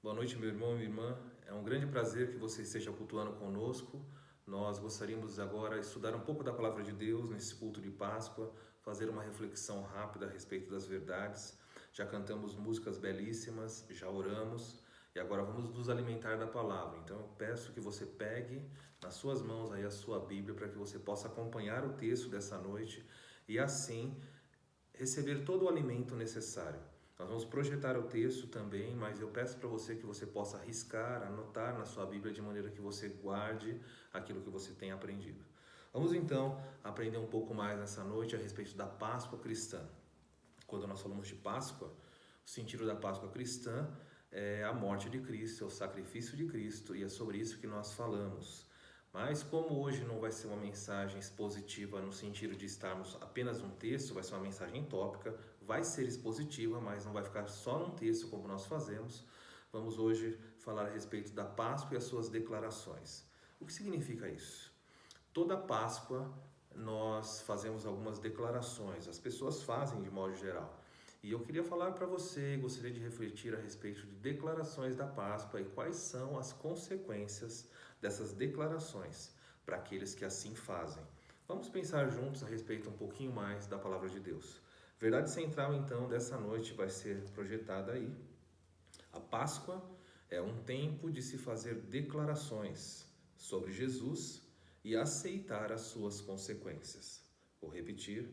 Boa noite, meu irmão e minha irmã. É um grande prazer que você esteja cultuando conosco. Nós gostaríamos agora de estudar um pouco da Palavra de Deus nesse culto de Páscoa, fazer uma reflexão rápida a respeito das verdades. Já cantamos músicas belíssimas, já oramos e agora vamos nos alimentar da Palavra. Então eu peço que você pegue nas suas mãos aí a sua Bíblia para que você possa acompanhar o texto dessa noite e assim receber todo o alimento necessário. Nós vamos projetar o texto também, mas eu peço para você que você possa riscar, anotar na sua Bíblia de maneira que você guarde aquilo que você tem aprendido. Vamos então aprender um pouco mais nessa noite a respeito da Páscoa cristã. Quando nós falamos de Páscoa, o sentido da Páscoa cristã é a morte de Cristo, é o sacrifício de Cristo, e é sobre isso que nós falamos. Mas como hoje não vai ser uma mensagem expositiva no sentido de estarmos apenas um texto, vai ser uma mensagem tópica, vai ser expositiva, mas não vai ficar só num texto como nós fazemos. Vamos hoje falar a respeito da Páscoa e as suas declarações. O que significa isso? Toda Páscoa nós fazemos algumas declarações, as pessoas fazem de modo geral. E eu queria falar para você, gostaria de refletir a respeito de declarações da Páscoa e quais são as consequências dessas declarações para aqueles que assim fazem. Vamos pensar juntos a respeito um pouquinho mais da Palavra de Deus. Verdade central então dessa noite vai ser projetada aí. A Páscoa é um tempo de se fazer declarações sobre Jesus e aceitar as suas consequências. Vou repetir,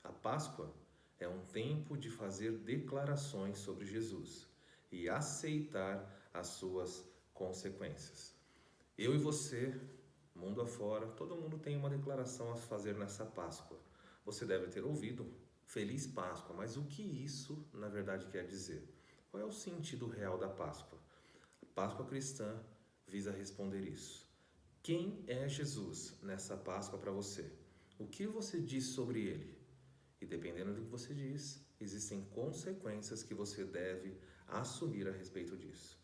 a Páscoa é um tempo de fazer declarações sobre Jesus e aceitar as suas consequências. Eu e você, mundo afora, todo mundo tem uma declaração a fazer nessa Páscoa. Você deve ter ouvido Feliz Páscoa, mas o que isso na verdade quer dizer? Qual é o sentido real da Páscoa? A Páscoa cristã visa responder isso. Quem é Jesus nessa Páscoa para você? O que você diz sobre ele? E dependendo do que você diz, existem consequências que você deve assumir a respeito disso.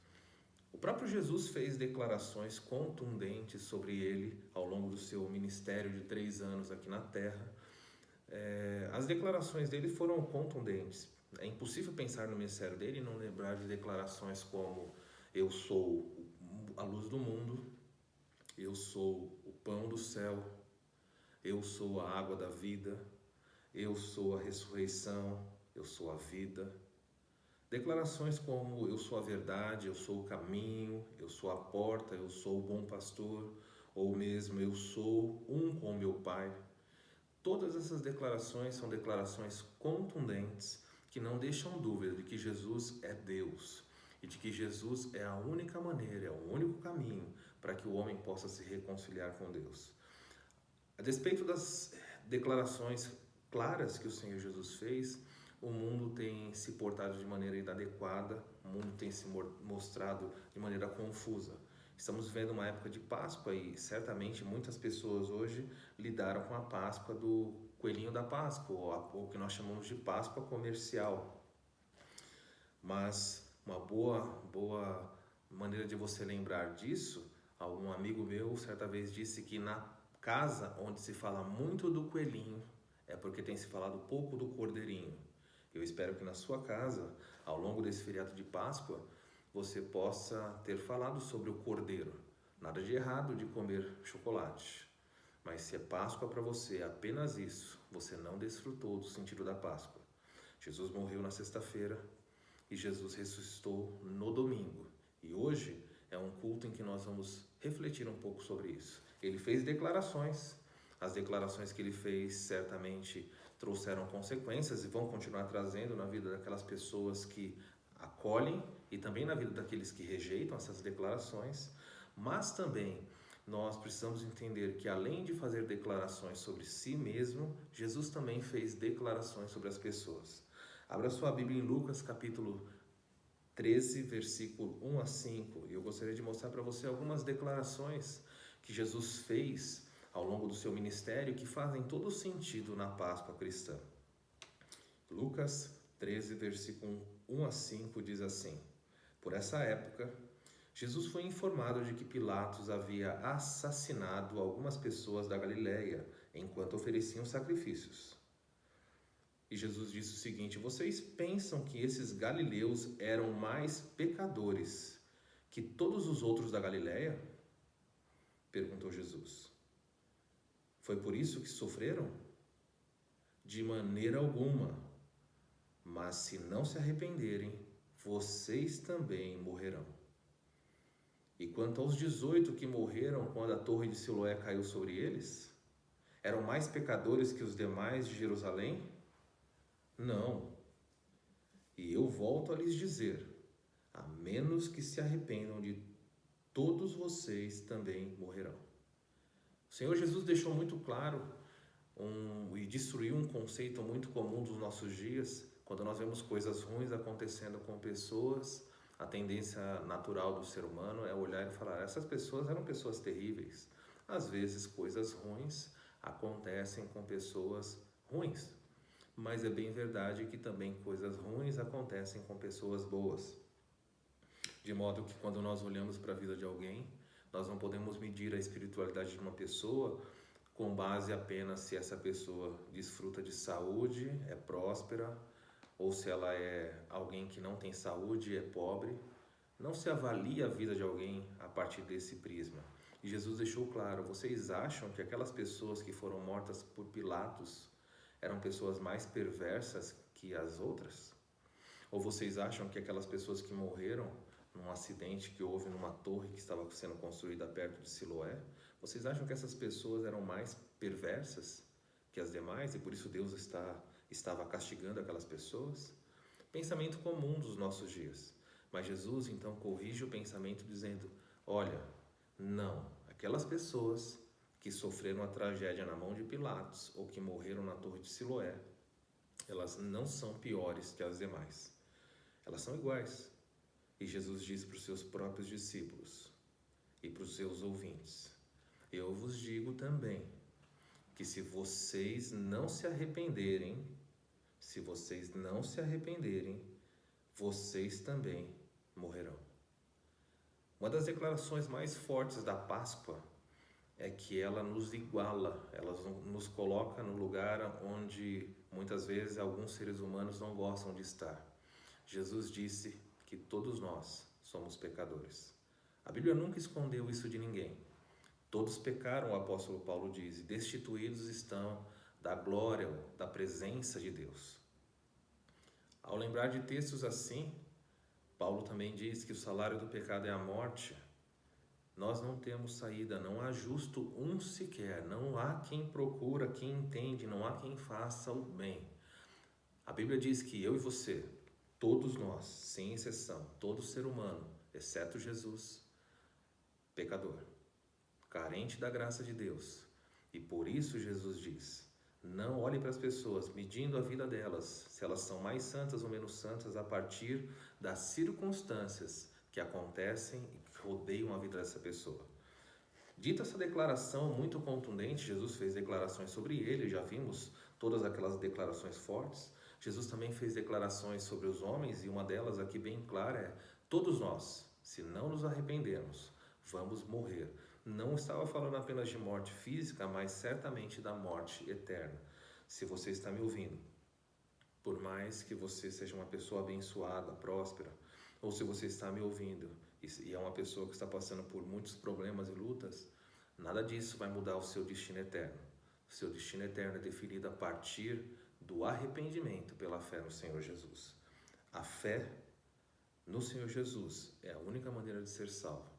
O próprio Jesus fez declarações contundentes sobre ele ao longo do seu ministério de 3 anos aqui na Terra. As declarações dele foram contundentes. É impossível pensar no ministério dele e não lembrar de declarações como: eu sou a luz do mundo, eu sou o pão do céu, eu sou a água da vida, eu sou a ressurreição, eu sou a vida. Declarações como: eu sou a verdade, eu sou o caminho, eu sou a porta, eu sou o bom pastor, ou mesmo eu sou um com meu Pai. Todas essas declarações são declarações contundentes que não deixam dúvida de que Jesus é Deus e de que Jesus é a única maneira, é o único caminho para que o homem possa se reconciliar com Deus. A despeito das declarações claras que o Senhor Jesus fez, o mundo tem se portado de maneira inadequada, o mundo tem se mostrado de maneira confusa. Estamos vivendo uma época de Páscoa e certamente muitas pessoas hoje lidaram com a Páscoa do coelhinho da Páscoa, ou o que nós chamamos de Páscoa comercial. Mas uma boa maneira de você lembrar disso, um amigo meu certa vez disse que na casa onde se fala muito do coelhinho é porque tem se falado pouco do cordeirinho. Eu espero que na sua casa, ao longo desse feriado de Páscoa, você possa ter falado sobre o cordeiro. Nada de errado de comer chocolate. Mas se é Páscoa para você, apenas isso, você não desfrutou do sentido da Páscoa. Jesus morreu na sexta-feira e Jesus ressuscitou no domingo. E hoje é um culto em que nós vamos refletir um pouco sobre isso. Ele fez declarações. As declarações que ele fez certamente trouxeram consequências e vão continuar trazendo na vida daquelas pessoas que acolhem e também na vida daqueles que rejeitam essas declarações. Mas também nós precisamos entender que além de fazer declarações sobre si mesmo, Jesus também fez declarações sobre as pessoas. Abra sua Bíblia em Lucas capítulo 13, versículo 1 a 5. E eu gostaria de mostrar para você algumas declarações que Jesus fez ao longo do seu ministério que fazem todo sentido na Páscoa cristã. Lucas 13, versículo 1 a 5 diz assim: por essa época, Jesus foi informado de que Pilatos havia assassinado algumas pessoas da Galileia enquanto ofereciam sacrifícios. E Jesus disse o seguinte: vocês pensam que esses galileus eram mais pecadores que todos os outros da Galileia? Perguntou Jesus. Foi por isso que sofreram? De maneira alguma. Mas se não se arrependerem, vocês também morrerão. E quanto aos 18 que morreram quando a torre de Siloé caiu sobre eles, eram mais pecadores que os demais de Jerusalém? Não. E eu volto a lhes dizer, a menos que se arrependam, de todos vocês também morrerão. O Senhor Jesus deixou muito claro e destruiu um conceito muito comum dos nossos dias. Quando nós vemos coisas ruins acontecendo com pessoas, a tendência natural do ser humano é olhar e falar, essas pessoas eram pessoas terríveis. Às vezes coisas ruins acontecem com pessoas ruins, mas é bem verdade que também coisas ruins acontecem com pessoas boas. De modo que quando nós olhamos para a vida de alguém, nós não podemos medir a espiritualidade de uma pessoa com base apenas se essa pessoa desfruta de saúde, é próspera, ou se ela é alguém que não tem saúde e é pobre. Não se avalia a vida de alguém a partir desse prisma. E Jesus deixou claro, vocês acham que aquelas pessoas que foram mortas por Pilatos eram pessoas mais perversas que as outras? Ou vocês acham que aquelas pessoas que morreram num acidente que houve numa torre que estava sendo construída perto de Siloé, vocês acham que essas pessoas eram mais perversas que as demais e por isso Deus estava castigando aquelas pessoas? Pensamento comum dos nossos dias. Mas Jesus então corrige o pensamento dizendo, olha, não, aquelas pessoas que sofreram a tragédia na mão de Pilatos ou que morreram na torre de Siloé, elas não são piores que as demais. Elas são iguais. E Jesus diz para os seus próprios discípulos e para os seus ouvintes, eu vos digo também que se vocês não se arrependerem, vocês também morrerão. Uma das declarações mais fortes da Páscoa é que ela nos iguala, ela nos coloca no lugar onde muitas vezes alguns seres humanos não gostam de estar. Jesus disse que todos nós somos pecadores. A Bíblia nunca escondeu isso de ninguém. Todos pecaram, o apóstolo Paulo diz, e destituídos estão da glória, da presença de Deus. Ao lembrar de textos assim, Paulo também diz que o salário do pecado é a morte. Nós não temos saída, não há justo um sequer, não há quem procura, quem entende, não há quem faça o bem. A Bíblia diz que eu e você, todos nós, sem exceção, todo ser humano, exceto Jesus, pecador, carente da graça de Deus. E por isso Jesus diz, não olhe para as pessoas medindo a vida delas, se elas são mais santas ou menos santas a partir das circunstâncias que acontecem e que rodeiam a vida dessa pessoa. Dita essa declaração muito contundente, Jesus fez declarações sobre ele, já vimos todas aquelas declarações fortes. Jesus também fez declarações sobre os homens e uma delas aqui bem clara é, todos nós, se não nos arrependermos, vamos morrer. Não estava falando apenas de morte física, mas certamente da morte eterna. Se você está me ouvindo, por mais que você seja uma pessoa abençoada, próspera, ou se você está me ouvindo e é uma pessoa que está passando por muitos problemas e lutas, nada disso vai mudar o seu destino eterno. O seu destino eterno é definido a partir do arrependimento pela fé no Senhor Jesus. A fé no Senhor Jesus é a única maneira de ser salvo.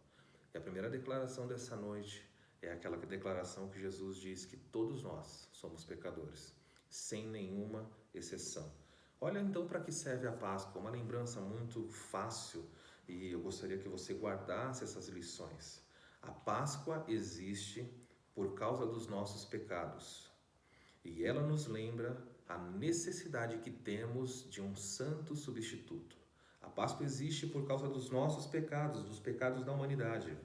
E a primeira declaração dessa noite é aquela declaração que Jesus diz que todos nós somos pecadores, sem nenhuma exceção. Olha então para que serve a Páscoa, uma lembrança muito fácil e eu gostaria que você guardasse essas lições. A Páscoa existe por causa dos nossos pecados e ela nos lembra a necessidade que temos de um santo substituto. A Páscoa existe por causa dos nossos pecados, dos pecados da humanidade.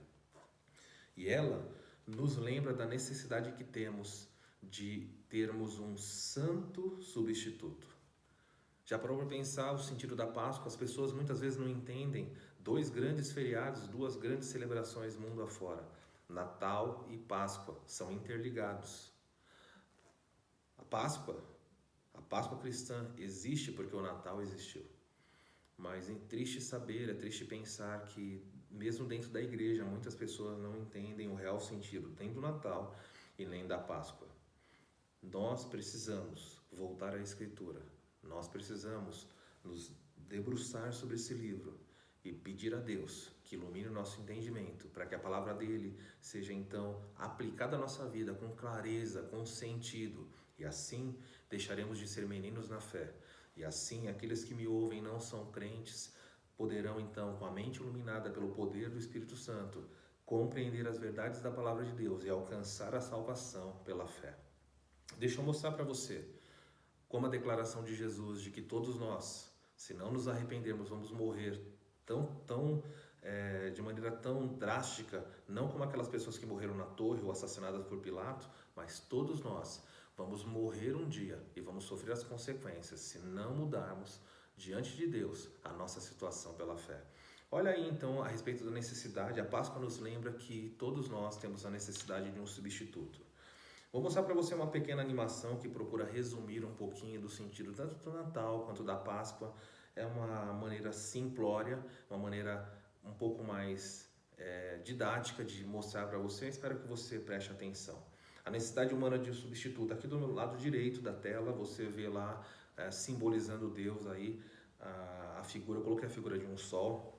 E ela nos lembra da necessidade que temos de termos um santo substituto. Já parou para pensar o sentido da Páscoa? As pessoas muitas vezes não entendem dois grandes feriados, duas grandes celebrações mundo afora. Natal e Páscoa são interligados. A Páscoa cristã existe porque o Natal existiu. Mas é triste saber, é triste pensar que mesmo dentro da igreja, muitas pessoas não entendem o real sentido nem do Natal e nem da Páscoa. Nós precisamos voltar à Escritura. Nós precisamos nos debruçar sobre esse livro e pedir a Deus que ilumine o nosso entendimento, para que a palavra dele seja então aplicada à nossa vida com clareza, com sentido, e assim deixaremos de ser meninos na fé. E assim aqueles que me ouvem não são crentes poderão então, com a mente iluminada pelo poder do Espírito Santo, compreender as verdades da palavra de Deus e alcançar a salvação pela fé. Deixa eu mostrar para você como a declaração de Jesus de que todos nós, se não nos arrependermos, vamos morrer de maneira tão drástica, não como aquelas pessoas que morreram na torre ou assassinadas por Pilato, mas todos nós vamos morrer um dia e vamos sofrer as consequências se não mudarmos diante de Deus a nossa situação pela fé. Olha aí então a respeito da necessidade, a Páscoa nos lembra que todos nós temos a necessidade de um substituto. Vou mostrar para você uma pequena animação que procura resumir um pouquinho do sentido tanto do Natal quanto da Páscoa. É uma maneira simplória, uma maneira um pouco mais didática de mostrar para você. Espero que você preste atenção. A necessidade humana de um substituto. Aqui do meu lado direito da tela você vê lá simbolizando Deus aí a figura. Eu coloquei a figura de um sol.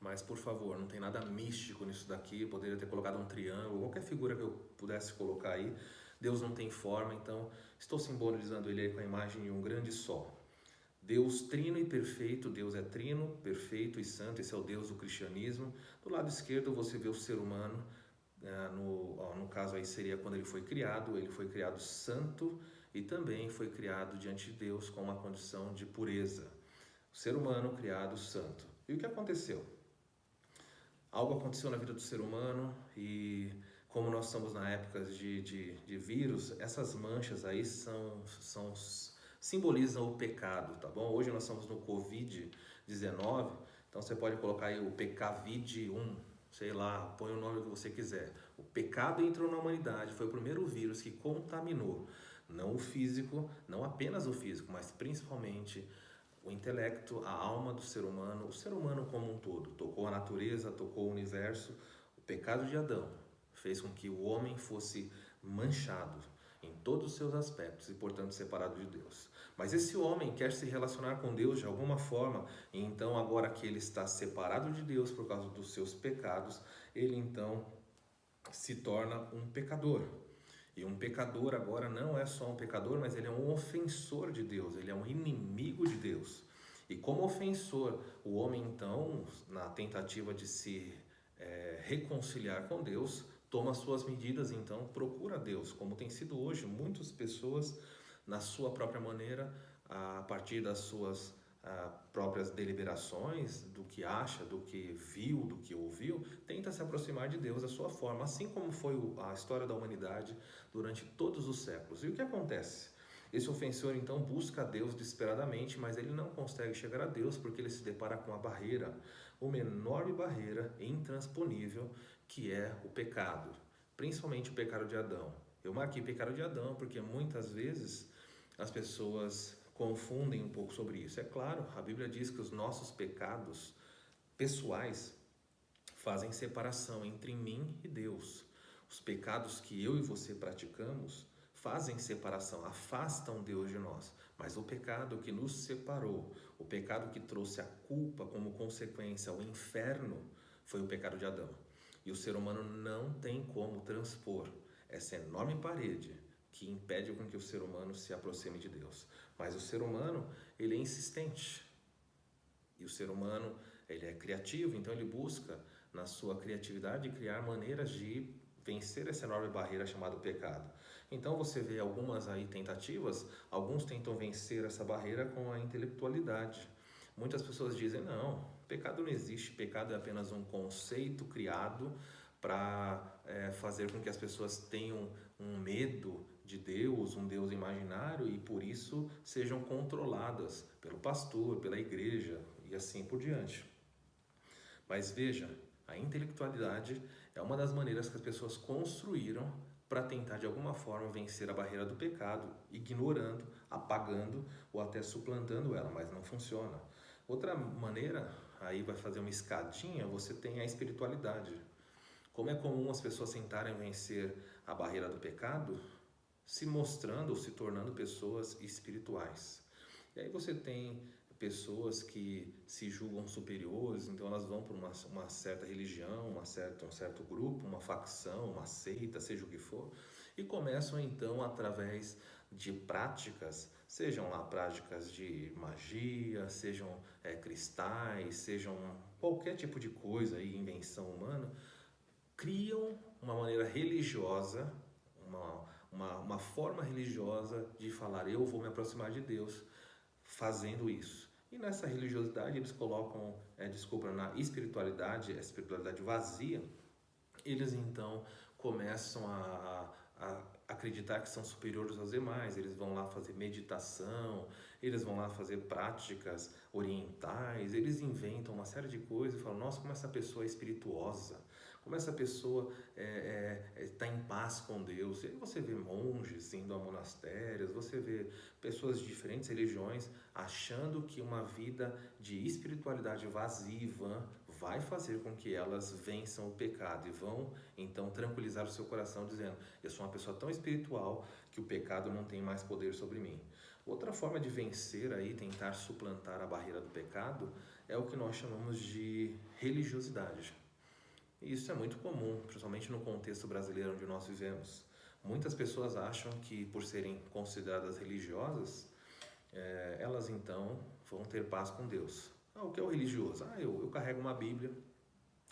Mas, por favor, não tem nada místico nisso daqui. Eu poderia ter colocado um triângulo, qualquer figura que eu pudesse colocar aí. Deus não tem forma, então estou simbolizando ele aí com a imagem de um grande sol. Deus trino e perfeito, Deus é trino, perfeito e santo, esse é o Deus do cristianismo. Do lado esquerdo você vê o ser humano, no caso aí seria quando ele foi criado santo e também foi criado diante de Deus com uma condição de pureza. O ser humano criado santo. E o que aconteceu? Algo aconteceu na vida do ser humano e como nós estamos na época de vírus, essas manchas aí simbolizam o pecado, tá bom? Hoje nós estamos no Covid-19, então você pode colocar aí o PKVID1, sei lá, põe o nome que você quiser. O pecado entrou na humanidade, foi o primeiro vírus que contaminou, não o físico, não apenas o físico, mas principalmente o intelecto, a alma do ser humano, o ser humano como um todo. Tocou a natureza, tocou o universo. O pecado de Adão fez com que o homem fosse manchado em todos os seus aspectos e, portanto, separado de Deus. Mas esse homem quer se relacionar com Deus de alguma forma, e então agora que ele está separado de Deus por causa dos seus pecados, ele então se torna um pecador. E um pecador agora não é só um pecador, mas ele é um ofensor de Deus, ele é um inimigo de Deus. E como ofensor, o homem então, na tentativa de se reconciliar com Deus, toma suas medidas, então procura Deus, como tem sido hoje. Muitas pessoas, na sua própria maneira, a partir das suas próprias deliberações, do que acha, do que viu, do que ouviu, tenta se aproximar de Deus da sua forma, assim como foi a história da humanidade durante todos os séculos. E o que acontece? Esse ofensor então busca a Deus desesperadamente, mas ele não consegue chegar a Deus porque ele se depara com a barreira, uma enorme barreira intransponível, que é o pecado, principalmente o pecado de Adão. Eu marquei pecado de Adão porque muitas vezes as pessoas confundem um pouco sobre isso. É claro, a Bíblia diz que os nossos pecados pessoais fazem separação entre mim e Deus. Os pecados que eu e você praticamos fazem separação, afastam Deus de nós. Mas o pecado que nos separou, o pecado que trouxe a culpa como consequência ao inferno, foi o pecado de Adão. E o ser humano não tem como transpor essa enorme parede que impede com que o ser humano se aproxime de Deus. Mas o ser humano, ele é insistente. E o ser humano, ele é criativo, então ele busca, na sua criatividade, criar maneiras de vencer essa enorme barreira chamada pecado. Então você vê algumas aí tentativas, alguns tentam vencer essa barreira com a intelectualidade. Muitas pessoas dizem, não, pecado não existe, pecado é apenas um conceito criado para fazer com que as pessoas tenham um medo de Deus, um Deus imaginário, e por isso sejam controladas pelo pastor, pela igreja e assim por diante. Mas veja, a intelectualidade é uma das maneiras que as pessoas construíram para tentar de alguma forma vencer a barreira do pecado, ignorando, apagando ou até suplantando ela, mas não funciona. Outra maneira, aí vai fazer uma escadinha, você tem a espiritualidade. Como é comum as pessoas tentarem vencer a barreira do pecado, se mostrando ou se tornando pessoas espirituais. E aí você tem pessoas que se julgam superiores, então elas vão para uma certa religião, um certo grupo, uma facção, uma seita, seja o que for, e começam então através de práticas, sejam lá práticas de magia, sejam cristais, sejam qualquer tipo de coisa aí, invenção humana, criam uma maneira religiosa, uma forma religiosa de falar, eu vou me aproximar de Deus fazendo isso. E nessa religiosidade eles colocam, na espiritualidade, a espiritualidade vazia, eles então começam a acreditar que são superiores aos demais, eles vão lá fazer meditação, eles vão lá fazer práticas orientais, eles inventam uma série de coisas e falam, nossa, como essa pessoa é espirituosa, como essa pessoa está em paz com Deus. E aí você vê monges indo a monastérios, você vê pessoas de diferentes religiões achando que uma vida de espiritualidade vazia vai fazer com que elas vençam o pecado e vão então tranquilizar o seu coração dizendo, eu sou uma pessoa tão espiritual que o pecado não tem mais poder sobre mim. Outra forma de vencer aí, tentar suplantar a barreira do pecado, é o que nós chamamos de religiosidade. E isso é muito comum, principalmente no contexto brasileiro onde nós vivemos. Muitas pessoas acham que por serem consideradas religiosas, elas então vão ter paz com Deus. O que é o religioso? Eu carrego uma Bíblia,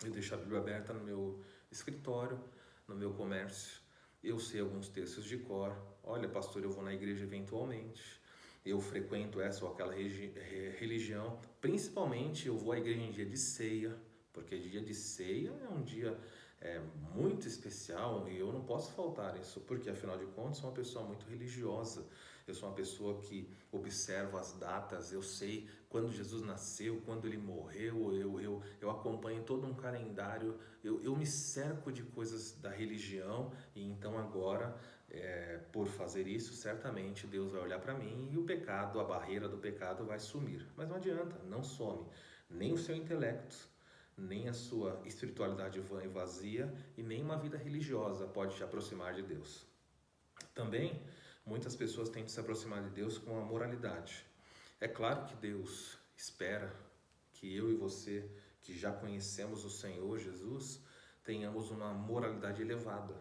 eu deixo a Bíblia aberta no meu escritório, no meu comércio, eu sei alguns textos de cor, olha pastor, eu vou na igreja eventualmente, eu frequento essa ou aquela religião, principalmente eu vou à igreja em dia de ceia, porque dia de ceia é um dia muito especial e eu não posso faltar isso, porque afinal de contas sou uma pessoa muito religiosa, eu sou uma pessoa que observo as datas, eu sei quando Jesus nasceu, quando ele morreu, eu acompanho todo um calendário, eu me cerco de coisas da religião e então agora, por fazer isso, certamente Deus vai olhar para mim e o pecado, a barreira do pecado vai sumir. Mas não adianta, não some, nem o seu intelecto, nem a sua espiritualidade vã e vazia e nem uma vida religiosa pode te aproximar de Deus. Também, muitas pessoas tentam se aproximar de Deus com a moralidade. É claro que Deus espera que eu e você, que já conhecemos o Senhor Jesus, tenhamos uma moralidade elevada.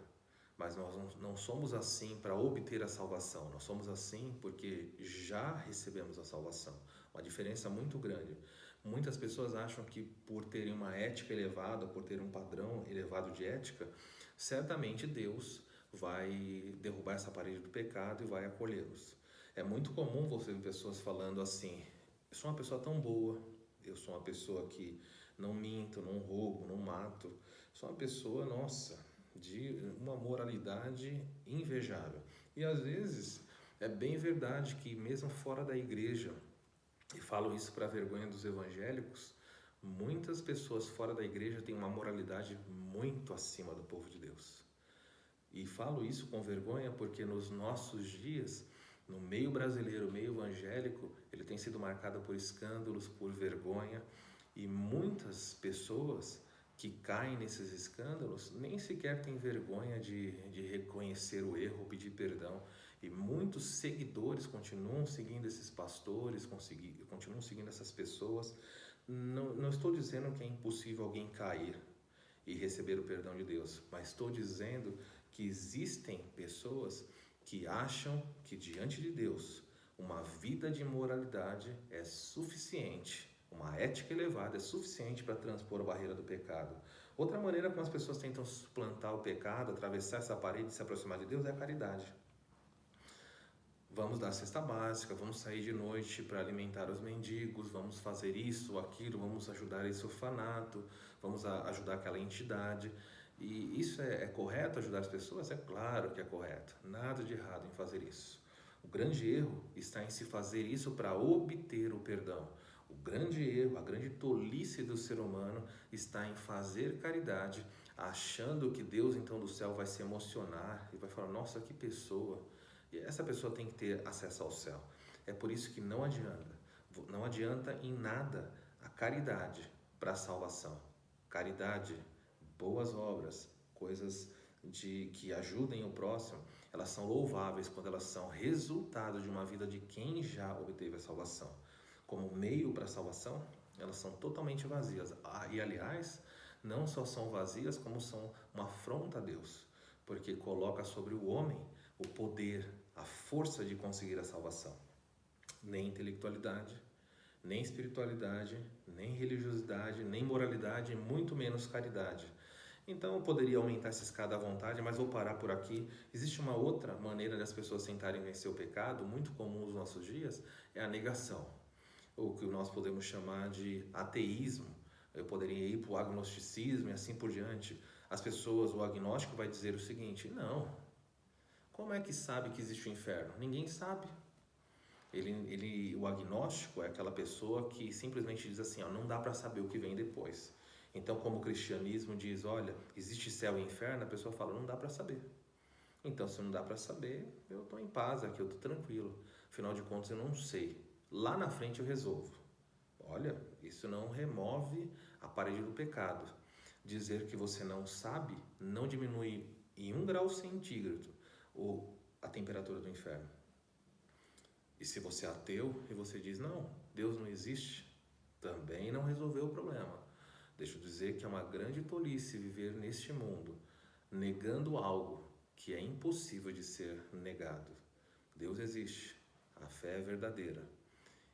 Mas nós não somos assim para obter a salvação, nós somos assim porque já recebemos a salvação. Uma diferença muito grande. Muitas pessoas acham que por terem uma ética elevada, por ter um padrão elevado de ética, certamente Deus vai derrubar essa parede do pecado e vai acolhê-los. É muito comum você ver pessoas falando assim, eu sou uma pessoa tão boa, eu sou uma pessoa que não minto, não roubo, não mato, sou uma pessoa, nossa, de uma moralidade invejável. E às vezes é bem verdade que mesmo fora da igreja, e falo isso para a vergonha dos evangélicos, muitas pessoas fora da igreja têm uma moralidade muito acima do povo de Deus. E falo isso com vergonha porque nos nossos dias, no meio brasileiro, meio evangélico, ele tem sido marcado por escândalos, por vergonha, e muitas pessoas que caem nesses escândalos nem sequer têm vergonha de reconhecer o erro, pedir perdão. E muitos seguidores continuam seguindo esses pastores, continuam seguindo essas pessoas. Não estou dizendo que é impossível alguém cair e receber o perdão de Deus, mas estou dizendo que existem pessoas que acham que diante de Deus uma vida de moralidade é suficiente, uma ética elevada é suficiente para transpor a barreira do pecado. Outra maneira como as pessoas tentam suplantar o pecado, atravessar essa parede e se aproximar de Deus é a caridade. Vamos dar a cesta básica, vamos sair de noite para alimentar os mendigos, vamos fazer isso, aquilo, vamos ajudar esse orfanato, vamos ajudar aquela entidade. E isso é correto, ajudar as pessoas? É claro que é correto, nada de errado em fazer isso. O grande erro está em se fazer isso para obter o perdão. O grande erro, a grande tolice do ser humano está em fazer caridade, achando que Deus então do céu vai se emocionar e vai falar, nossa, que pessoa. E essa pessoa tem que ter acesso ao céu. É por isso que não adianta. Não adianta em nada a caridade para a salvação. Caridade, boas obras, coisas que ajudem o próximo, elas são louváveis quando elas são resultado de uma vida de quem já obteve a salvação. Como meio para a salvação, elas são totalmente vazias. E aliás, não só são vazias, como são uma afronta a Deus, porque coloca sobre o homem o poder, a força de conseguir a salvação. Nem intelectualidade, nem espiritualidade, nem religiosidade, nem moralidade, muito menos caridade. Então eu poderia aumentar essa escada à vontade, mas vou parar por aqui. Existe uma outra maneira das pessoas tentarem vencer o pecado, muito comum nos nossos dias, é a negação, ou que nós podemos chamar de ateísmo. Eu poderia ir para o agnosticismo e assim por diante. As pessoas, o agnóstico vai dizer o seguinte: não, como é que sabe que existe o inferno? Ninguém sabe. O agnóstico é aquela pessoa que simplesmente diz assim, ó, não dá para saber o que vem depois. Então, como o cristianismo diz, olha, existe céu e inferno, a pessoa fala, não dá para saber. Então, se não dá para saber, eu estou em paz aqui, eu estou tranquilo. Afinal de contas, eu não sei. Lá na frente eu resolvo. Olha, isso não remove a parede do pecado. Dizer que você não sabe não diminui em 1 grau centígrado a temperatura do inferno. E se você é ateu e você diz, não, Deus não existe, também não resolveu o problema. Deixa eu dizer que é uma grande tolice viver neste mundo negando algo que é impossível de ser negado. Deus existe, a fé é verdadeira.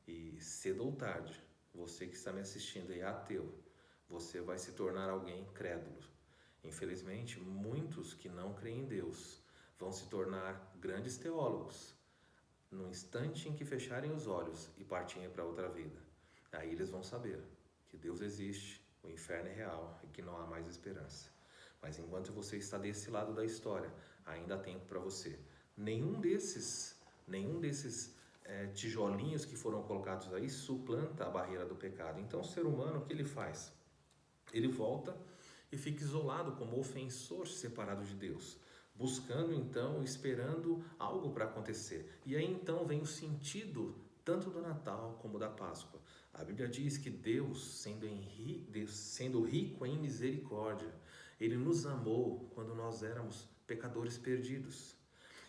E cedo ou tarde, você que está me assistindo é ateu, você vai se tornar alguém crédulo. Infelizmente, muitos que não creem em Deus vão se tornar grandes teólogos no instante em que fecharem os olhos e partirem para outra vida. Aí eles vão saber que Deus existe, o inferno é real e que não há mais esperança. Mas enquanto você está desse lado da história, ainda há tempo para você. Nenhum desses tijolinhos que foram colocados aí suplanta a barreira do pecado. Então o ser humano, o que ele faz? Ele volta e fica isolado como ofensor separado de Deus, buscando então, esperando algo para acontecer. E aí então vem o sentido tanto do Natal como da Páscoa. A Bíblia diz que Deus, sendo rico em misericórdia, Ele nos amou quando nós éramos pecadores perdidos.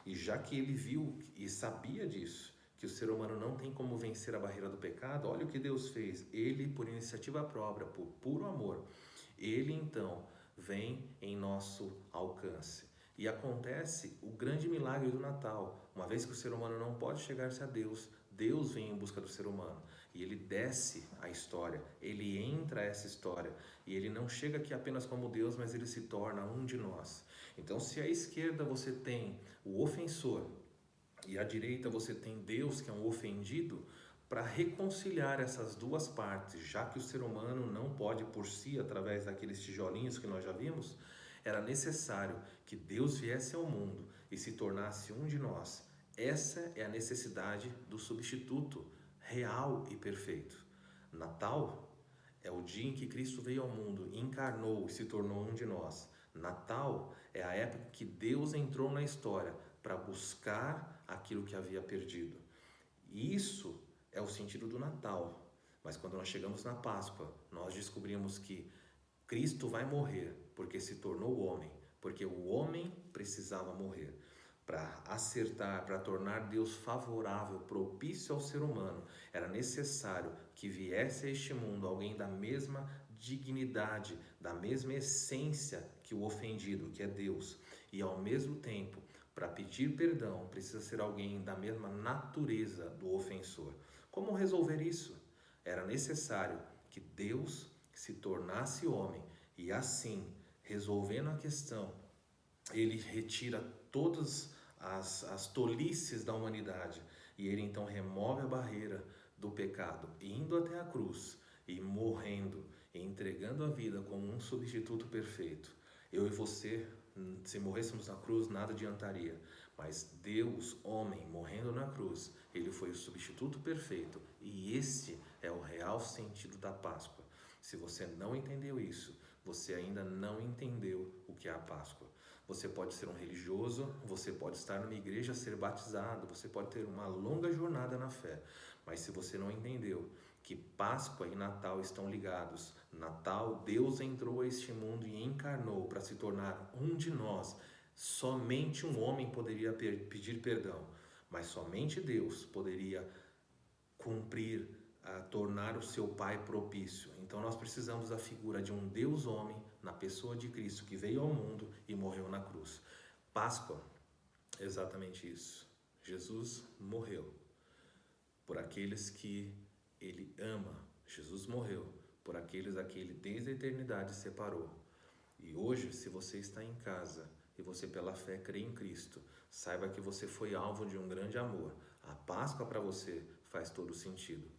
E já que Ele viu e sabia disso, que o ser humano não tem como vencer a barreira do pecado, olha o que Deus fez. Ele, por iniciativa própria, por puro amor, Ele então vem em nosso alcance. E acontece o grande milagre do Natal. Uma vez que o ser humano não pode chegar-se a Deus, Deus vem em busca do ser humano. E Ele desce a história, Ele entra essa história. E Ele não chega aqui apenas como Deus, mas Ele se torna um de nós. Então, se à esquerda você tem o ofensor e à direita você tem Deus, que é um ofendido, para reconciliar essas duas partes, já que o ser humano não pode por si, através daqueles tijolinhos que nós já vimos, era necessário que Deus viesse ao mundo e se tornasse um de nós. Essa é a necessidade do substituto real e perfeito. Natal é o dia em que Cristo veio ao mundo, encarnou e se tornou um de nós. Natal é a época que Deus entrou na história para buscar aquilo que havia perdido. Isso é o sentido do Natal. Mas quando nós chegamos na Páscoa, nós descobrimos que Cristo vai morrer porque se tornou homem, porque o homem precisava morrer. Para acertar, para tornar Deus favorável, propício ao ser humano, era necessário que viesse a este mundo alguém da mesma dignidade, da mesma essência que o ofendido, que é Deus. E ao mesmo tempo, para pedir perdão, precisa ser alguém da mesma natureza do ofensor. Como resolver isso? Era necessário que Deus se tornasse homem e assim, resolvendo a questão, Ele retira todas as tolices da humanidade e Ele então remove a barreira do pecado, indo até a cruz e morrendo e entregando a vida como um substituto perfeito. Eu e você, se morrêssemos na cruz, nada adiantaria. Mas Deus, homem, morrendo na cruz, Ele foi o substituto perfeito. E esse é o real sentido da Páscoa. Se você não entendeu isso, você ainda não entendeu o que é a Páscoa. Você pode ser um religioso, você pode estar numa igreja, ser batizado, você pode ter uma longa jornada na fé. Mas se você não entendeu que Páscoa e Natal estão ligados, Natal, Deus entrou a este mundo e encarnou para se tornar um de nós. Somente um homem poderia pedir perdão, mas somente Deus poderia cumprir, tornar o seu Pai propício. Então nós precisamos da figura de um Deus homem na pessoa de Cristo que veio ao mundo e morreu na cruz. Páscoa, exatamente isso. Jesus morreu por aqueles que Ele ama. Jesus morreu por aqueles a que Ele desde a eternidade separou. E hoje, se você está em casa e você pela fé crê em Cristo, saiba que você foi alvo de um grande amor. A Páscoa para você faz todo sentido.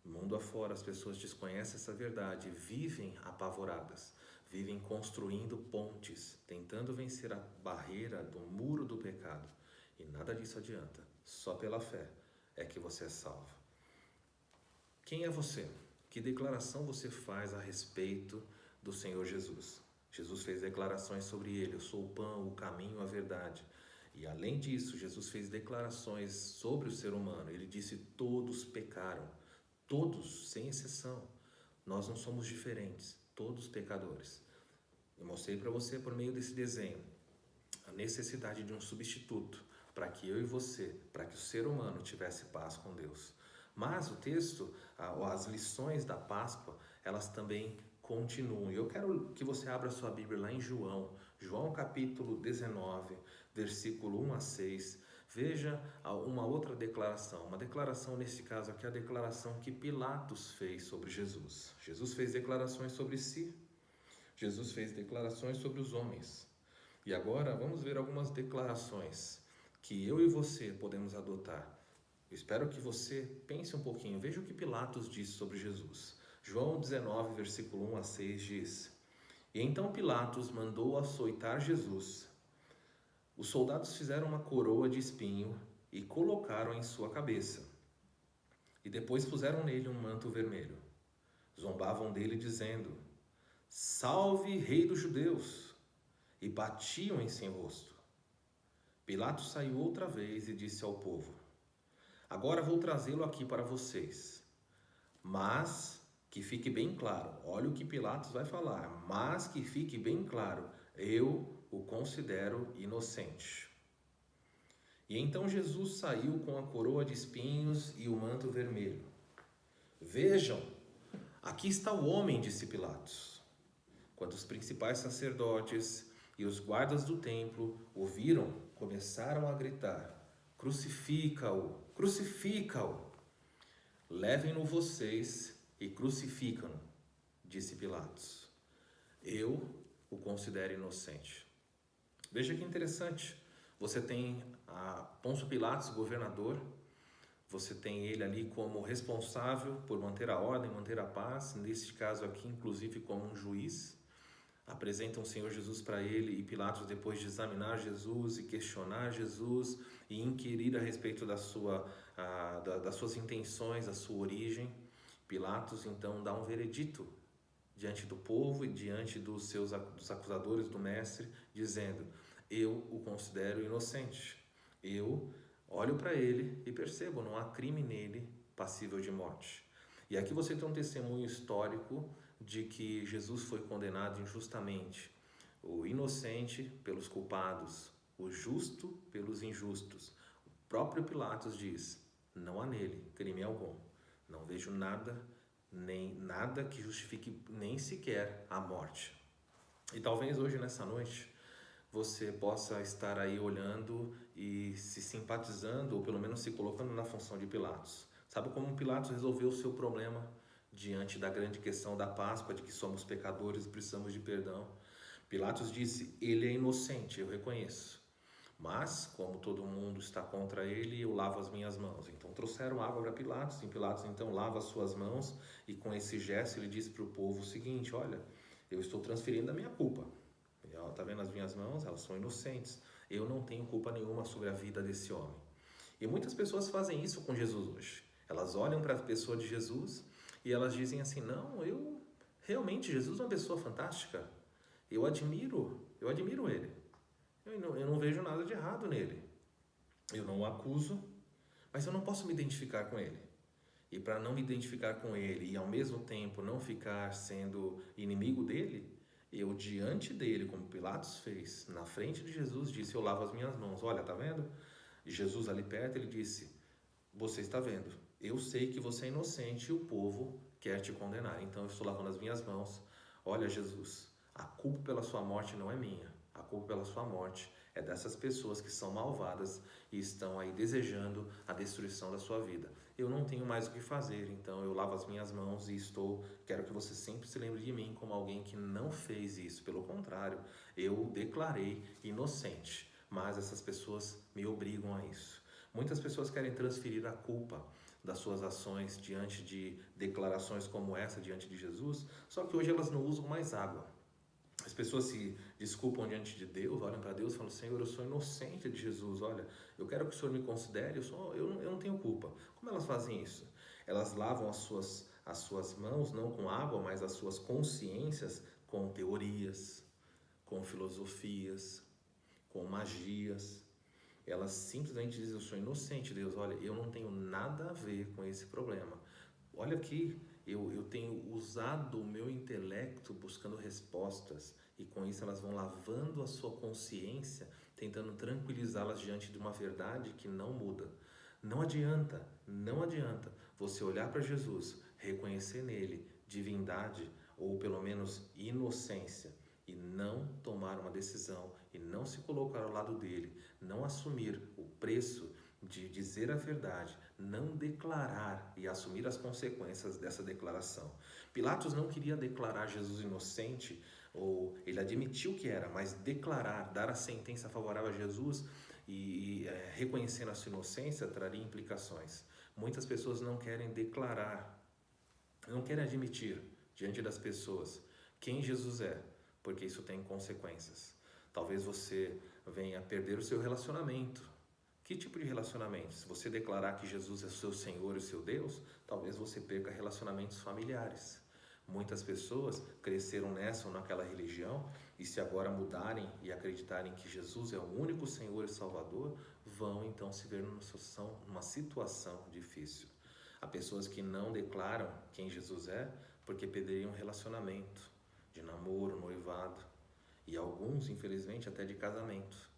Mundo afora, as pessoas desconhecem essa verdade, vivem apavoradas, vivem construindo pontes, tentando vencer a barreira do muro do pecado. E nada disso adianta. Só pela fé é que você é salvo. Quem é você? Que declaração você faz a respeito do Senhor Jesus? Jesus fez declarações sobre ele: eu sou o pão, o caminho, a verdade. E além disso, Jesus fez declarações sobre o ser humano. Ele disse: todos pecaram, todos, sem exceção. Nós não somos diferentes, todos pecadores. Eu mostrei para você por meio desse desenho a necessidade de um substituto para que eu e você, para que o ser humano tivesse paz com Deus. Mas o texto, as lições da Páscoa, elas também continuam. Eu quero que você abra sua Bíblia lá em João capítulo 19, versículo 1 a 6. Veja uma outra declaração, uma declaração nesse caso aqui, a declaração que Pilatos fez sobre Jesus. Jesus fez declarações sobre si, Jesus fez declarações sobre os homens. E agora vamos ver algumas declarações que eu e você podemos adotar. Eu espero que você pense um pouquinho, veja o que Pilatos disse sobre Jesus. João 19, versículo 1 a 6 diz: E então Pilatos mandou açoitar Jesus. Os soldados fizeram uma coroa de espinho e colocaram em sua cabeça. E depois puseram nele um manto vermelho. Zombavam dele dizendo: Salve, Rei dos Judeus! E batiam em seu rosto. Pilatos saiu outra vez e disse ao povo: Agora vou trazê-lo aqui para vocês. Mas que fique bem claro, olha o que Pilatos vai falar, mas que fique bem claro, eu o considero inocente. E então Jesus saiu com a coroa de espinhos e o manto vermelho. Vejam, aqui está o homem, disse Pilatos. Quando os principais sacerdotes e os guardas do templo ouviram, começaram a gritar: Crucifica-o! Crucifica-o! Levem-no vocês e crucificam-no, disse Pilatos. Eu o considero inocente. Veja que interessante. Você tem Pôncio Pilatos, governador. Você tem ele ali como responsável por manter a ordem, manter a paz. Neste caso aqui, inclusive, como um juiz. Apresentam o Senhor Jesus para ele e Pilatos, depois de examinar Jesus e questionar Jesus e inquirir a respeito das suas intenções, da sua origem, Pilatos então dá um veredito diante do povo e diante dos acusadores do mestre, dizendo: eu o considero inocente. Eu olho para ele e percebo, não há crime nele passível de morte. E aqui você tem um testemunho histórico de que Jesus foi condenado injustamente, o inocente pelos culpados, o justo pelos injustos. O próprio Pilatos diz: não há nele crime algum, não vejo nada, nem nada que justifique nem sequer a morte. E talvez hoje nessa noite você possa estar aí olhando e se simpatizando, ou pelo menos se colocando na função de Pilatos. Sabe como Pilatos resolveu o seu problema diante da grande questão da Páscoa, de que somos pecadores e precisamos de perdão? Pilatos disse: ele é inocente, eu reconheço. Mas, como todo mundo está contra ele, eu lavo as minhas mãos. Então trouxeram água para Pilatos, e Pilatos então lava as suas mãos, e com esse gesto ele diz para o povo o seguinte: olha, eu estou transferindo a minha culpa. Está vendo as minhas mãos? Elas são inocentes. Eu não tenho culpa nenhuma sobre a vida desse homem. E muitas pessoas fazem isso com Jesus hoje. Elas olham para a pessoa de Jesus e elas dizem assim: não, realmente Jesus é uma pessoa fantástica. Eu admiro ele. Eu não vejo nada de errado nele. Eu não o acuso, mas eu não posso me identificar com ele. e para não me identificar com ele e ao mesmo tempo não ficar sendo inimigo dele, eu diante dele, como Pilatos fez, na frente de Jesus, disse: eu lavo as minhas mãos. Olha, tá vendo? E Jesus ali perto, ele disse: você está vendo, eu sei que você é inocente e o povo quer te condenar, então eu estou lavando as minhas mãos. Olha, Jesus, a culpa pela sua morte não é minha, a culpa pela sua morte é dessas pessoas que são malvadas e estão aí desejando a destruição da sua vida. Eu não tenho mais o que fazer, então eu lavo as minhas mãos e quero que você sempre se lembre de mim como alguém que não fez isso. Pelo contrário, eu declarei inocente, mas essas pessoas me obrigam a isso. Muitas pessoas querem transferir a culpa das suas ações diante de declarações como essa diante de Jesus, só que hoje elas não usam mais água. As pessoas se desculpam diante de Deus, olham para Deus e falam: Senhor, eu sou inocente de Jesus, olha, eu quero que o Senhor me considere, eu não tenho culpa. Como elas fazem isso? Elas lavam as suas mãos, não com água, mas as suas consciências com teorias, com filosofias, com magias. Elas simplesmente dizem: eu sou inocente, Deus, olha, eu não tenho nada a ver com esse problema. Olha aqui, eu tenho usado o meu intelecto buscando respostas, e com isso elas vão lavando a sua consciência, tentando tranquilizá-las diante de uma verdade que não muda. Não adianta você olhar para Jesus, reconhecer nele divindade ou pelo menos inocência e não tomar uma decisão e não se colocar ao lado dele, não assumir o preço de dizer a verdade, não declarar e assumir as consequências dessa declaração. Pilatos não queria declarar Jesus inocente, ou ele admitiu que era, mas declarar, dar a sentença favorável a Jesus e reconhecendo a sua inocência traria implicações. Muitas pessoas não querem declarar, não querem admitir diante das pessoas quem Jesus é, porque isso tem consequências. Talvez você venha perder o seu relacionamento. Que tipo de relacionamento? Se você declarar que Jesus é seu Senhor e seu Deus, talvez você perca relacionamentos familiares. Muitas pessoas cresceram nessa ou naquela religião e se agora mudarem e acreditarem que Jesus é o único Senhor e Salvador, vão então se ver numa situação difícil. Há pessoas que não declaram quem Jesus é porque perderiam um relacionamento de namoro, noivado e alguns, infelizmente, até de casamento.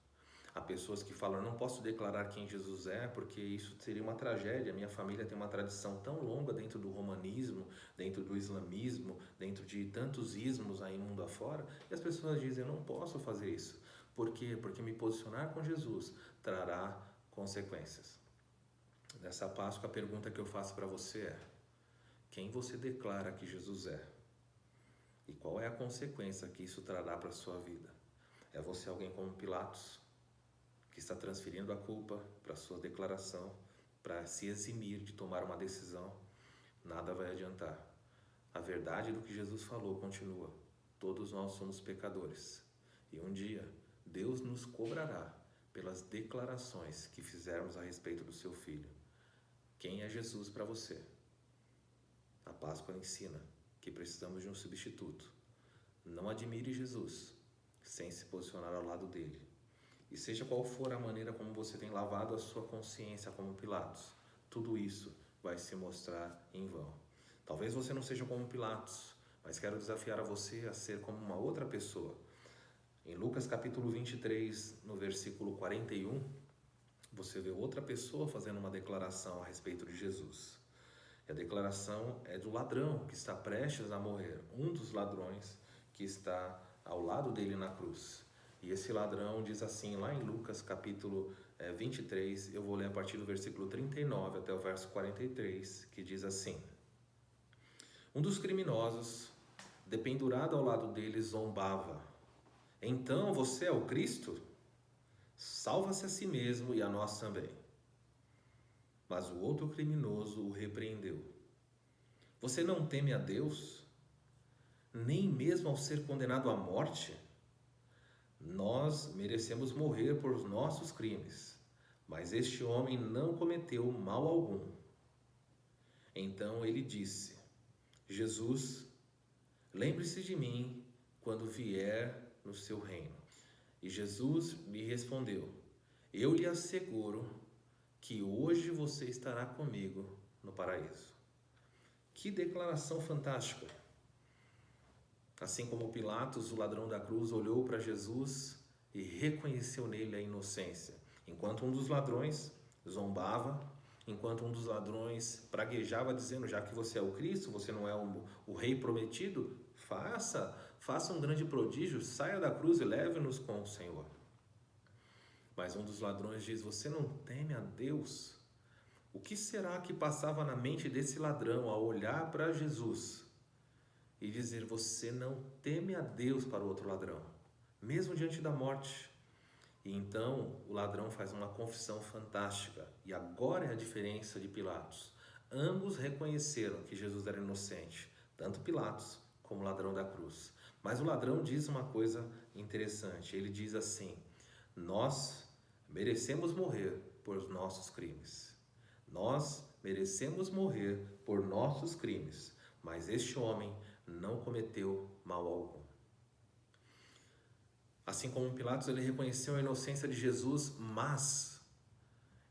Há pessoas que falam: não posso declarar quem Jesus é porque isso seria uma tragédia. Minha família tem uma tradição tão longa dentro do romanismo, dentro do islamismo, dentro de tantos ismos aí mundo afora, e as pessoas dizem: eu não posso fazer isso. Por quê? Porque me posicionar com Jesus trará consequências. Nessa Páscoa, a pergunta que eu faço para você é: quem você declara que Jesus é? E qual é a consequência que isso trará para a sua vida? É você alguém como Pilatos, que está transferindo a culpa para a sua declaração, para se eximir de tomar uma decisão? Nada vai adiantar. A verdade do que Jesus falou continua: todos nós somos pecadores e um dia Deus nos cobrará pelas declarações que fizermos a respeito do seu Filho. Quem é Jesus para você? A Páscoa ensina que precisamos de um substituto. Não admire Jesus sem se posicionar ao lado dele. E seja qual for a maneira como você tem lavado a sua consciência como Pilatos, tudo isso vai se mostrar em vão. Talvez você não seja como Pilatos, mas quero desafiar a você a ser como uma outra pessoa. Em Lucas capítulo 23, no versículo 41, você vê outra pessoa fazendo uma declaração a respeito de Jesus. E a declaração é do ladrão que está prestes a morrer, um dos ladrões que está ao lado dele na cruz. E esse ladrão diz assim, lá em Lucas capítulo 23, eu vou ler a partir do versículo 39 até o verso 43, que diz assim: um dos criminosos, dependurado ao lado dele, zombava: então você é o Cristo? Salva-se a si mesmo e a nós também. Mas o outro criminoso o repreendeu: você não teme a Deus, nem mesmo ao ser condenado à morte? Nós merecemos morrer por nossos crimes, mas este homem não cometeu mal algum. Então ele disse: Jesus, lembre-se de mim quando vier no seu reino. E Jesus lhe respondeu: eu lhe asseguro que hoje você estará comigo no paraíso. Que declaração fantástica! Assim como Pilatos, o ladrão da cruz, olhou para Jesus e reconheceu nele a inocência, enquanto um dos ladrões zombava, enquanto um dos ladrões praguejava dizendo: já que você é o Cristo, você não é o rei prometido, faça um grande prodígio, saia da cruz e leve-nos com o Senhor. Mas um dos ladrões diz: você não teme a Deus? O que será que passava na mente desse ladrão ao olhar para Jesus e dizer: você não teme a Deus, para o outro ladrão, mesmo diante da morte? E então o ladrão faz uma confissão fantástica. E agora é a diferença de Pilatos. Ambos reconheceram que Jesus era inocente, tanto Pilatos como o ladrão da cruz. Mas o ladrão diz uma coisa interessante. Ele diz assim: nós merecemos morrer por nossos crimes. Nós merecemos morrer por nossos crimes, mas este homem não cometeu mal algum. Assim como Pilatos, ele reconheceu a inocência de Jesus, mas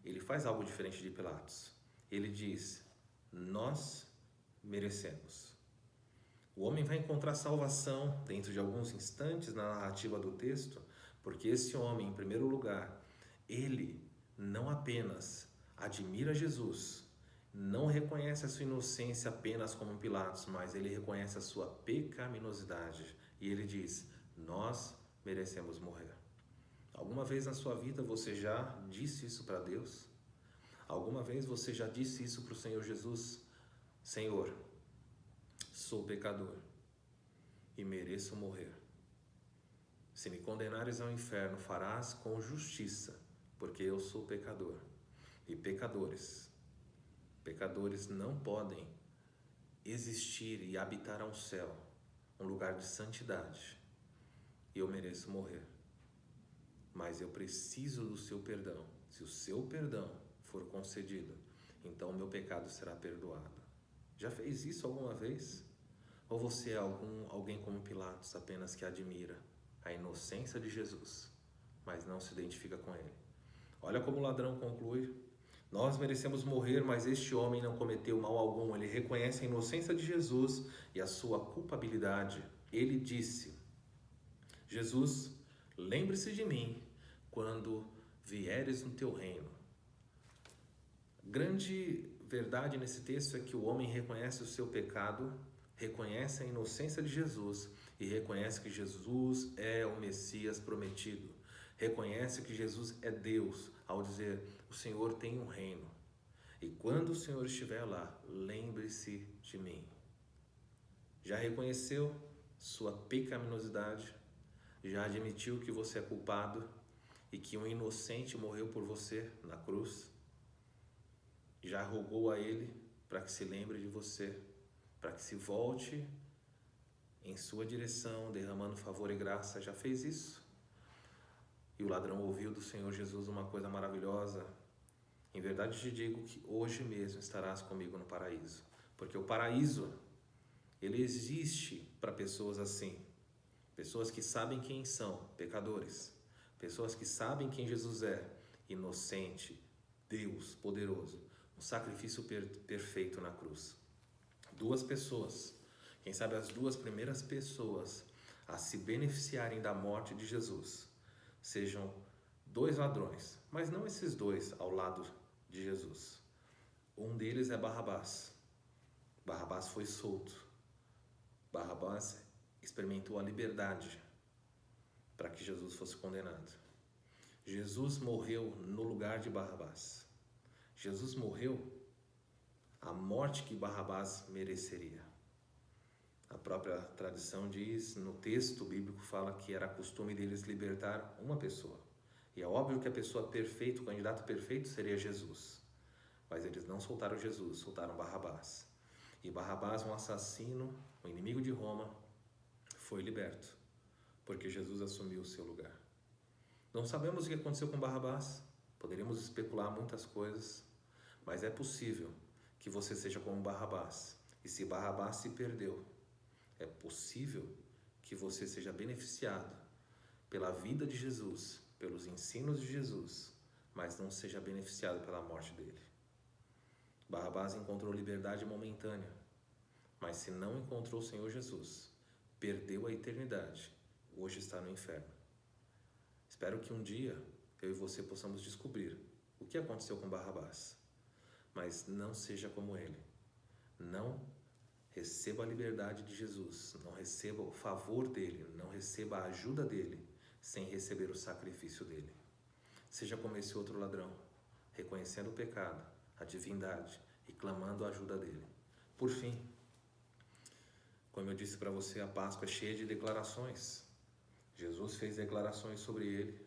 ele faz algo diferente de Pilatos. Ele diz: nós merecemos. O homem vai encontrar salvação dentro de alguns instantes na narrativa do texto, porque esse homem, em primeiro lugar, ele não apenas admira Jesus, não reconhece a sua inocência apenas como Pilatos, mas ele reconhece a sua pecaminosidade. E ele diz: nós merecemos morrer. Alguma vez na sua vida você já disse isso para Deus? Alguma vez você já disse isso para o Senhor Jesus? Senhor, sou pecador e mereço morrer. Se me condenares ao inferno, farás com justiça, porque eu sou pecador. E pecadores não podem existir e habitar ao céu, um lugar de santidade. E eu mereço morrer. Mas eu preciso do seu perdão. Se o seu perdão for concedido, então o meu pecado será perdoado. Já fez isso alguma vez? Ou você é alguém como Pilatos, apenas que admira a inocência de Jesus, mas não se identifica com ele? Olha como o ladrão conclui: nós merecemos morrer, mas este homem não cometeu mal algum. Ele reconhece a inocência de Jesus e a sua culpabilidade. Ele disse: Jesus, lembre-se de mim quando vieres no teu reino. Grande verdade nesse texto é que o homem reconhece o seu pecado, reconhece a inocência de Jesus e reconhece que Jesus é o Messias prometido. Reconhece que Jesus é Deus ao dizer: o Senhor tem um reino. E quando o Senhor estiver lá, lembre-se de mim. Já reconheceu sua pecaminosidade? Já admitiu que você é culpado e que um inocente morreu por você na cruz? Já rogou a Ele para que se lembre de você, para que se volte em sua direção, derramando favor e graça? Já fez isso? E o ladrão ouviu do Senhor Jesus uma coisa maravilhosa: em verdade te digo que hoje mesmo estarás comigo no paraíso. Porque o paraíso, ele existe para pessoas assim. Pessoas que sabem quem são, pecadores. Pessoas que sabem quem Jesus é, inocente, Deus poderoso. Um sacrifício perfeito na cruz. Duas pessoas, quem sabe as duas primeiras pessoas a se beneficiarem da morte de Jesus, sejam dois ladrões, mas não esses dois ao lado de Jesus. Um deles é Barrabás. Barrabás foi solto. Barrabás experimentou a liberdade para que Jesus fosse condenado. Jesus morreu no lugar de Barrabás. Jesus morreu a morte que Barrabás mereceria. A própria tradição diz, no texto bíblico fala que era costume deles libertar uma pessoa. E é óbvio que a pessoa perfeita, o candidato perfeito seria Jesus. Mas eles não soltaram Jesus, soltaram Barrabás. E Barrabás, um assassino, um inimigo de Roma, foi liberto, porque Jesus assumiu o seu lugar. Não sabemos o que aconteceu com Barrabás, poderíamos especular muitas coisas, mas é possível que você seja como Barrabás. E se Barrabás se perdeu, é possível que você seja beneficiado pela vida de Jesus, pelos ensinos de Jesus, mas não seja beneficiado pela morte dele. Barrabás encontrou liberdade momentânea, mas se não encontrou o Senhor Jesus, perdeu a eternidade, hoje está no inferno. Espero que um dia eu e você possamos descobrir o que aconteceu com Barrabás, mas não seja como ele. Não receba a liberdade de Jesus, não receba o favor dele, não receba a ajuda dele, sem receber o sacrifício dele. Seja como esse outro ladrão, reconhecendo o pecado, a divindade e clamando a ajuda dele. Por fim, como eu disse para você, a Páscoa é cheia de declarações. Jesus fez declarações sobre ele.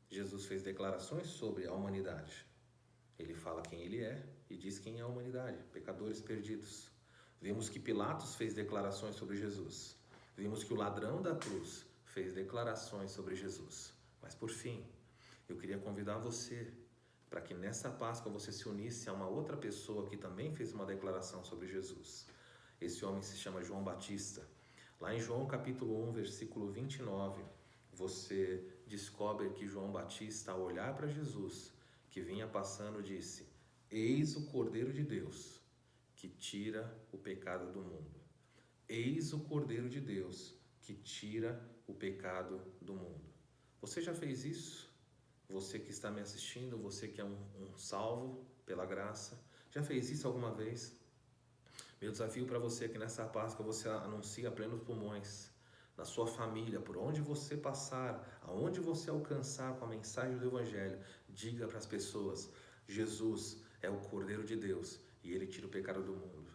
Jesus fez declarações sobre a humanidade. Ele fala quem ele é e diz quem é a humanidade, pecadores perdidos. Vimos que Pilatos fez declarações sobre Jesus. Vimos que o ladrão da cruz fez declarações sobre Jesus. Mas por fim, eu queria convidar você para que nessa Páscoa você se unisse a uma outra pessoa que também fez uma declaração sobre Jesus. Esse homem se chama João Batista. Lá em João capítulo 1, versículo 29, você descobre que João Batista, ao olhar para Jesus, que vinha passando, disse: Eis o Cordeiro de Deus, que tira o pecado do mundo. Eis o Cordeiro de Deus, que tira o pecado do mundo. Você já fez isso? Você que está me assistindo, você que é um salvo pela graça, já fez isso alguma vez? Meu desafio para você é que nessa Páscoa você anuncie a plenos pulmões, na sua família, por onde você passar, aonde você alcançar com a mensagem do Evangelho, diga para as pessoas: Jesus é o Cordeiro de Deus e Ele tira o pecado do mundo.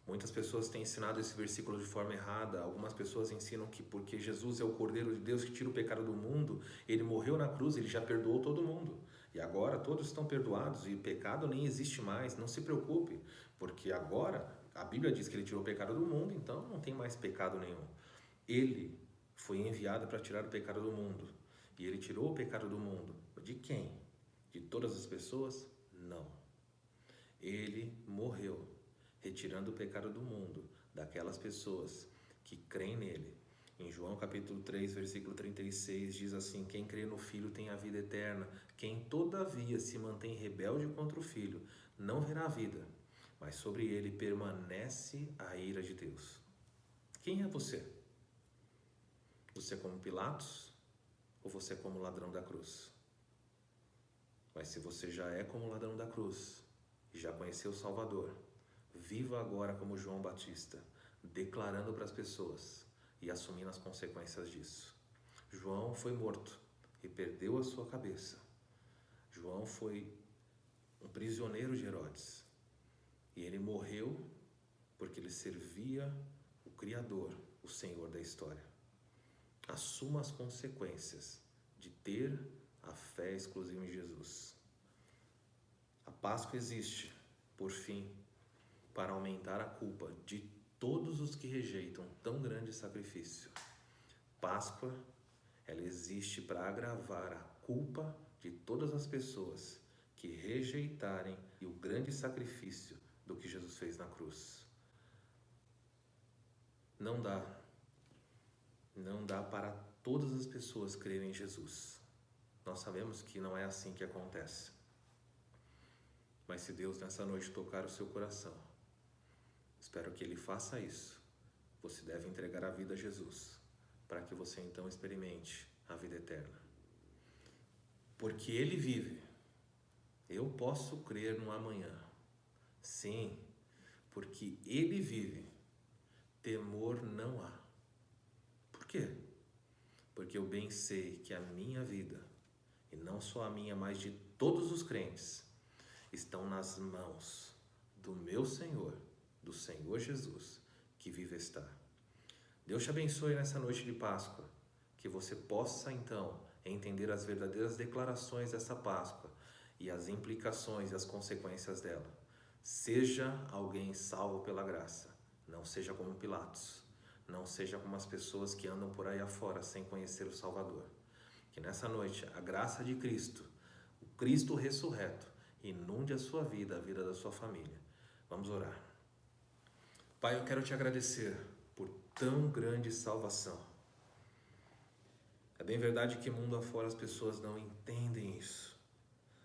Muitas pessoas têm ensinado esse versículo de forma errada. Algumas pessoas ensinam que porque Jesus é o Cordeiro de Deus que tira o pecado do mundo, Ele morreu na cruz, Ele já perdoou todo mundo. E agora todos estão perdoados e pecado nem existe mais. Não se preocupe, porque agora a Bíblia diz que Ele tirou o pecado do mundo, então não tem mais pecado nenhum. Ele foi enviado para tirar o pecado do mundo. E Ele tirou o pecado do mundo. De quem? De todas as pessoas? Não. Ele morreu, retirando o pecado do mundo, daquelas pessoas que creem nele. Em João capítulo 3, versículo 36, diz assim: quem crê no Filho tem a vida eterna. Quem todavia se mantém rebelde contra o Filho não verá a vida, mas sobre ele permanece a ira de Deus. Quem é você? Você é como Pilatos ou você é como o ladrão da cruz? Mas se você já é como o ladrão da cruz e já conheceu o Salvador, viva agora como João Batista, declarando para as pessoas e assumindo as consequências disso. João foi morto e perdeu a sua cabeça. João foi um prisioneiro de Herodes e ele morreu porque ele servia o Criador, o Senhor da história. Assuma as consequências de ter a fé exclusiva em Jesus. A Páscoa existe, por fim, para aumentar a culpa de todos os que rejeitam tão grande sacrifício. Páscoa, ela existe para agravar a culpa de todas as pessoas que rejeitarem o grande sacrifício do que Jesus fez na cruz. Não dá para todas as pessoas crerem em Jesus. Nós sabemos que não é assim que acontece. Mas se Deus nessa noite tocar o seu coração, espero que Ele faça isso. Você deve entregar a vida a Jesus, para que você então experimente a vida eterna. Porque Ele vive, eu posso crer no amanhã. Sim, porque Ele vive, temor não há. Por quê? Porque eu bem sei que a minha vida, e não só a minha, mas de todos os crentes, estão nas mãos do meu Senhor, do Senhor Jesus, que vive está. Deus te abençoe nessa noite de Páscoa, que você possa então entender as verdadeiras declarações dessa Páscoa e as implicações e as consequências dela. Seja alguém salvo pela graça, não seja como Pilatos, não seja como as pessoas que andam por aí afora sem conhecer o Salvador. Que nessa noite a graça de Cristo, o Cristo ressurreto, inunde a sua vida, a vida da sua família. Vamos orar. Pai, eu quero te agradecer por tão grande salvação. É bem verdade que mundo afora as pessoas não entendem isso.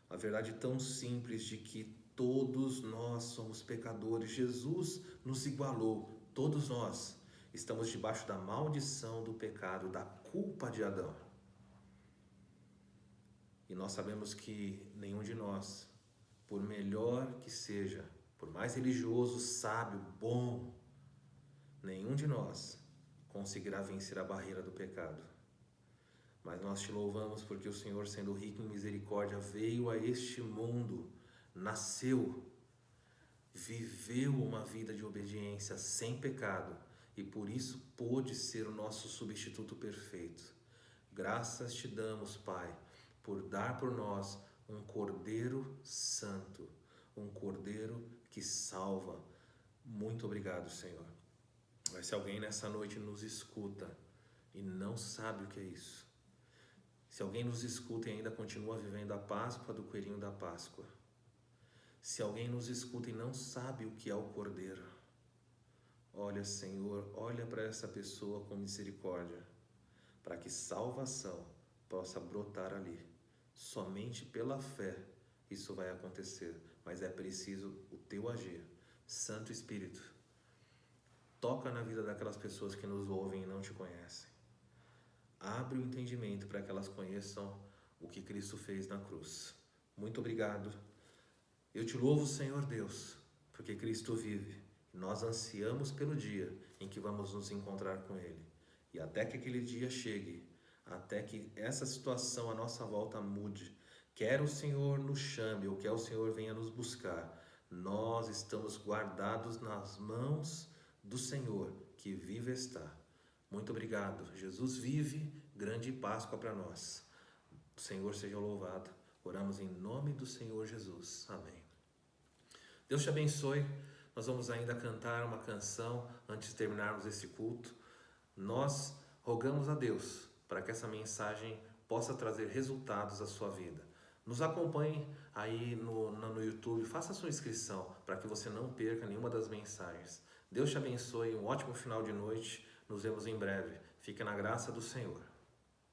A verdade tão simples de que todos nós somos pecadores. Jesus nos igualou, todos nós estamos debaixo da maldição do pecado, da culpa de Adão. E nós sabemos que nenhum de nós, por melhor que seja, por mais religioso, sábio, bom, nenhum de nós conseguirá vencer a barreira do pecado. Mas nós te louvamos porque o Senhor, sendo rico em misericórdia, veio a este mundo, nasceu, viveu uma vida de obediência sem pecado e por isso pôde ser o nosso substituto perfeito. Graças te damos, Pai, por dar por nós um Cordeiro Santo, um Cordeiro que salva. Muito obrigado, Senhor. Mas se alguém nessa noite nos escuta e não sabe o que é isso, se alguém nos escuta e ainda continua vivendo a Páscoa do coelhinho da Páscoa, se alguém nos escuta e não sabe o que é o Cordeiro, olha, Senhor, olha para essa pessoa com misericórdia, para que salvação possa brotar ali. Somente pela fé isso vai acontecer, mas é preciso o teu agir. Santo Espírito, toca na vida daquelas pessoas que nos ouvem e não te conhecem. Abre o entendimento para que elas conheçam o que Cristo fez na cruz. Muito obrigado. Eu te louvo, Senhor Deus, porque Cristo vive. E nós ansiamos pelo dia em que vamos nos encontrar com Ele. E até que aquele dia chegue, até que essa situação à nossa volta mude, quer o Senhor nos chame ou quer o Senhor venha nos buscar, nós estamos guardados nas mãos do Senhor, que vive está. Muito obrigado. Jesus vive, grande Páscoa para nós. O Senhor seja louvado. Oramos em nome do Senhor Jesus. Amém. Deus te abençoe. Nós vamos ainda cantar uma canção antes de terminarmos esse culto. Nós rogamos a Deus para que essa mensagem possa trazer resultados à sua vida. Nos acompanhe aí no YouTube, faça a sua inscrição para que você não perca nenhuma das mensagens. Deus te abençoe, um ótimo final de noite. Nos vemos em breve. Fique na graça do Senhor.